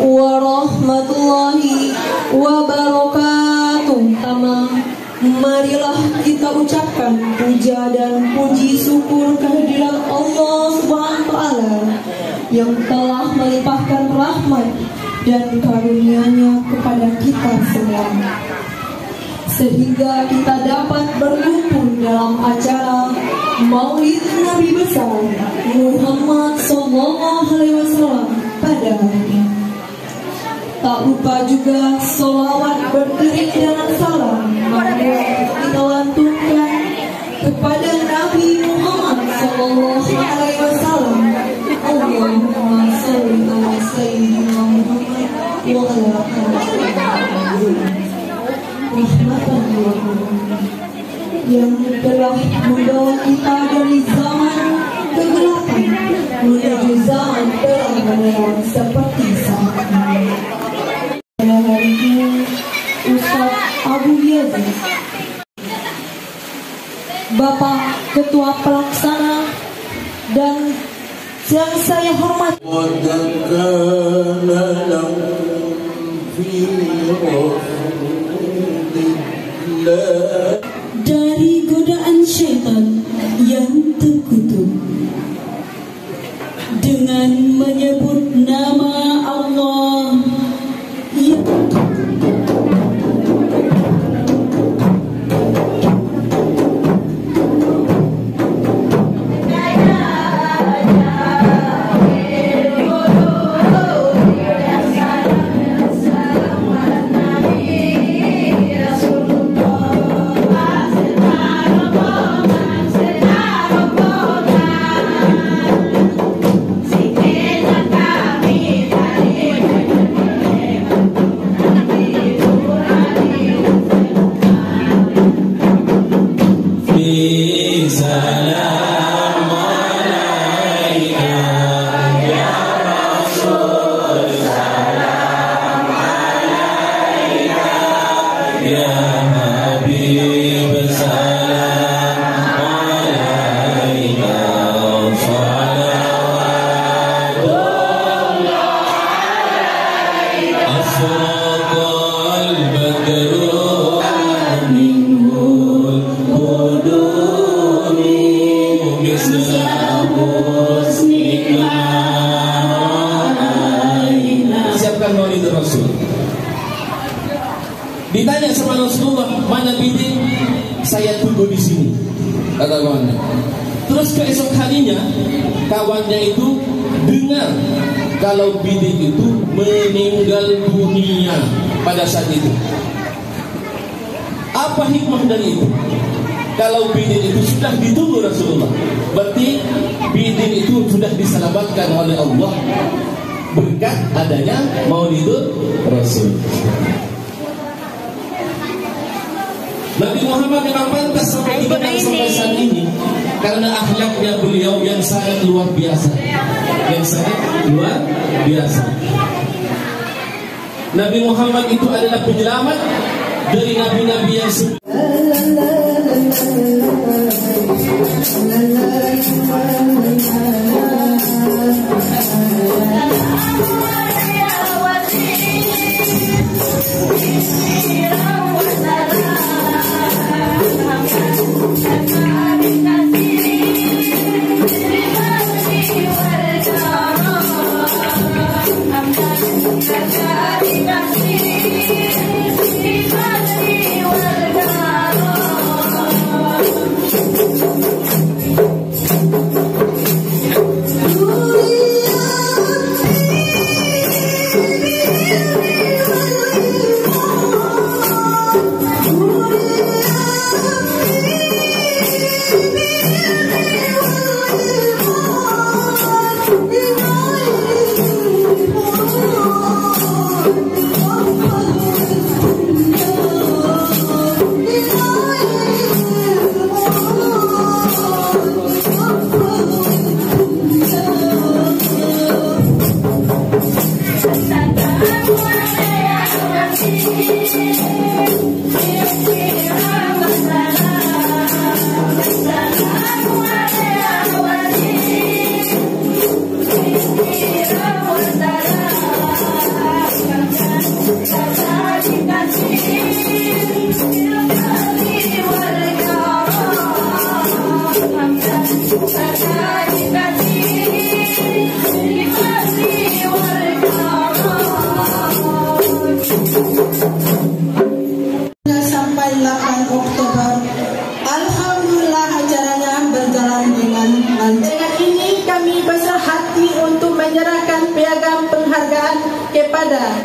warahmatullahi wabarakatuh. Marilah kita ucapkan puja dan puji syukur kehadiran Allah Subhanahu wa Ta'ala yang telah melimpahkan rahmat dan karunia-Nya kepada kita semua, sehingga kita dapat berkumpul dalam acara Maulid Nabi besar Muhammad SAW pada hari ini. Tak lupa juga sholawat beriring dengan salam kita lantunkan kepada Nabi Muhammad SAW. Allahumma sholli ala sayyidina Muhammad wa ala alihi rahmatan lil alamin, yang telah membawa kita dari zaman kegelapan menuju zaman terang benderang seperti saat ini. Pada hari ini Ustaz Abu Yazid, Bapak Ketua Pelaksana, dan yang saya hormati, dari godaan syaitan yang terkutuk dengan menyebut nama Allah yang ditanya sama Rasulullah, mana bidik? Saya tunggu di sini, kata kawannya. Terus keesok harinya kawannya itu dengar kalau bidik itu meninggal dunia pada saat itu. Apa hikmah dari itu? Kalau bidik itu sudah ditunggu Rasulullah, berarti bidik itu sudah diselamatkan oleh Allah berkat adanya Maulidur Rasul. Nabi Muhammad memang pantas sampai dikenal sampai saat ini karena akhlaknya beliau yang sangat luar biasa, yang sangat luar biasa. Nabi Muhammad itu adalah penyelamat dari nabi-nabi yang sebelumnya. kepada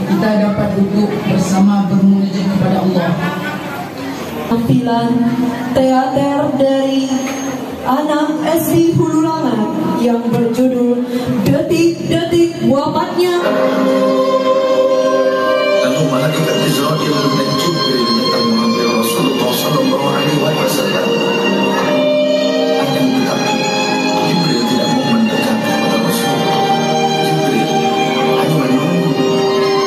kita dapat duduk bersama bermunajat kepada Allah. tampilan teater dari anak SD Hululangan yang berjudul Detik-Detik Wafatnya. Lalu malaikat Israil dan Jibril datang mengambil Rasulullah sallallahu alaihi wasallam. Akan tetapi Jibril tidak mau mendekat kepada Rasulullah. Jibril hanya menunggu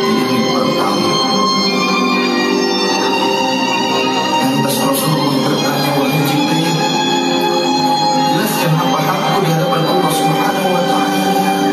di dinding pertama. Lantas Rasulullah bertanya, wahai Jibril, jelaskan apa hakku di hadapan Allah Subhanahu wa taala.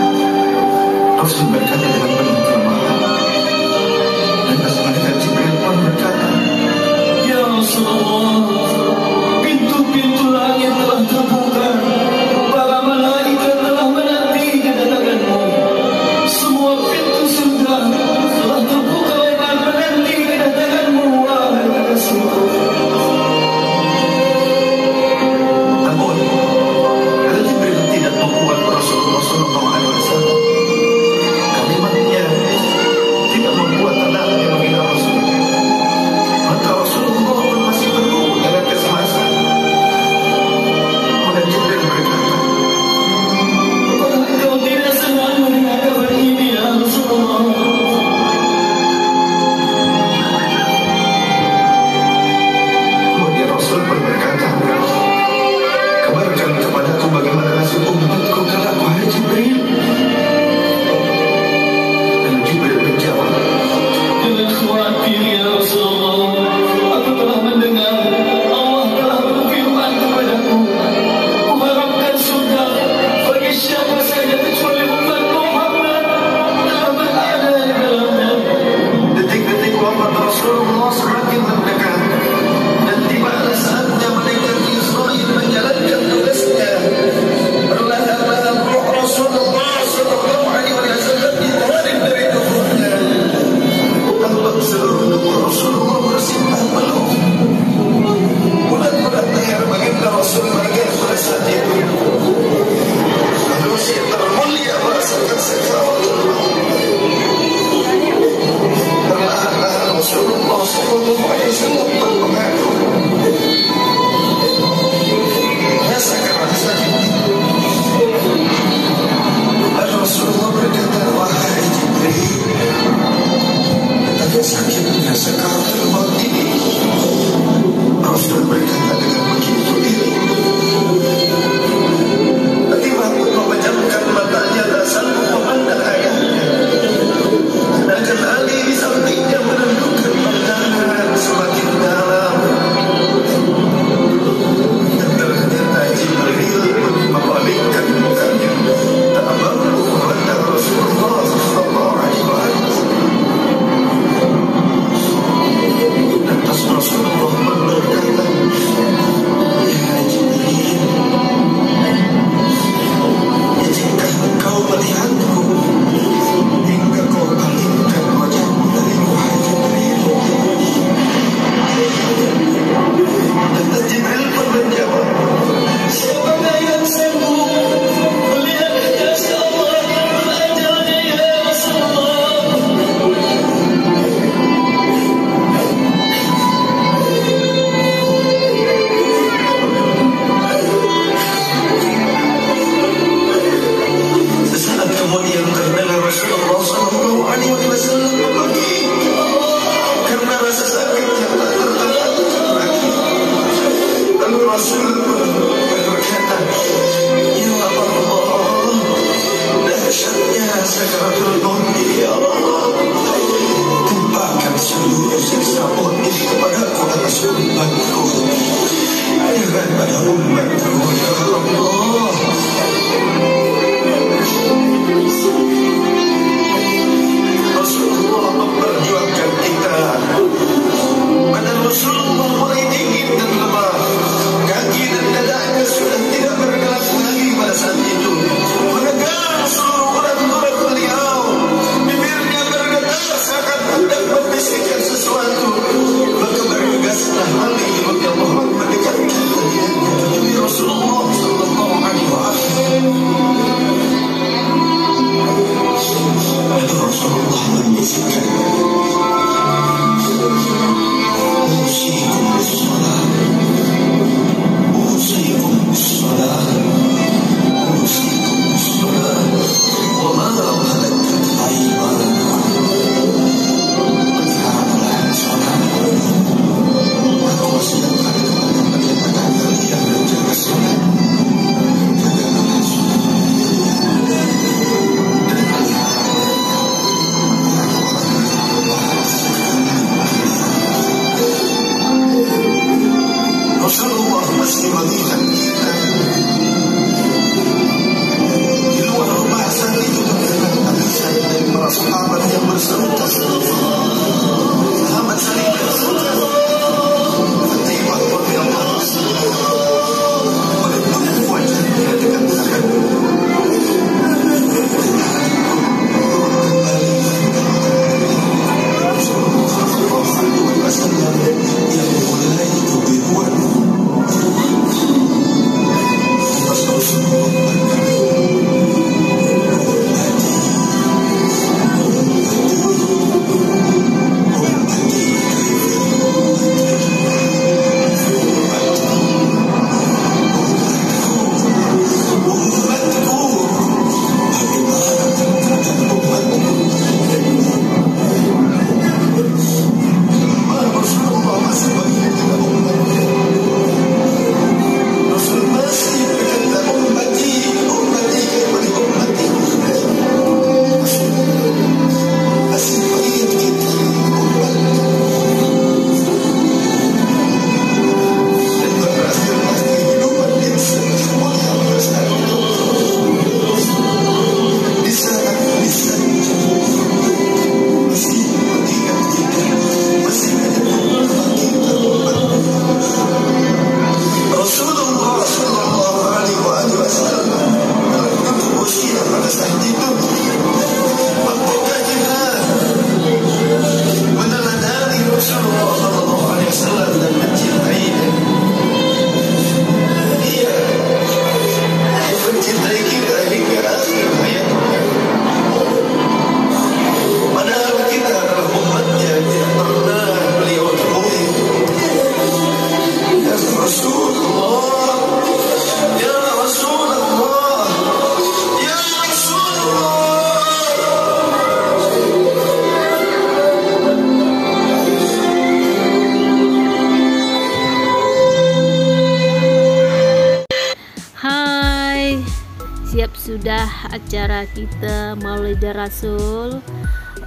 Siap sudah acara kita Maulid Rasul.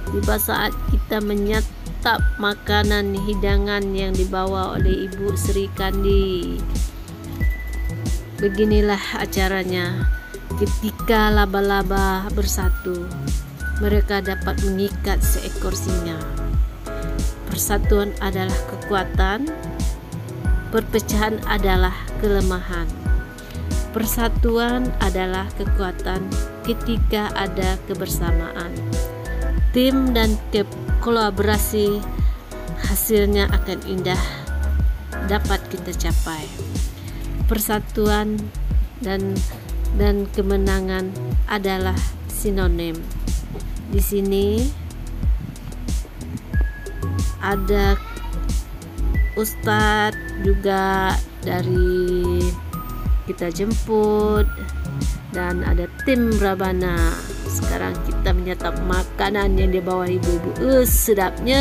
Tiba saat kita menyantap makanan hidangan yang dibawa oleh Ibu Sri Kandi. Beginilah acaranya. Ketika laba-laba bersatu, mereka dapat mengikat seekor singa. Persatuan adalah kekuatan, perpecahan adalah kelemahan. Persatuan adalah kekuatan ketika ada kebersamaan. Tim dan kolaborasi hasilnya akan indah dapat kita capai. Persatuan dan kemenangan adalah sinonim. Di sini ada Ustadz juga dari kita jemput, dan ada tim Rabana. Sekarang kita menyantap makanan yang dibawa ibu-ibu. Sedapnya.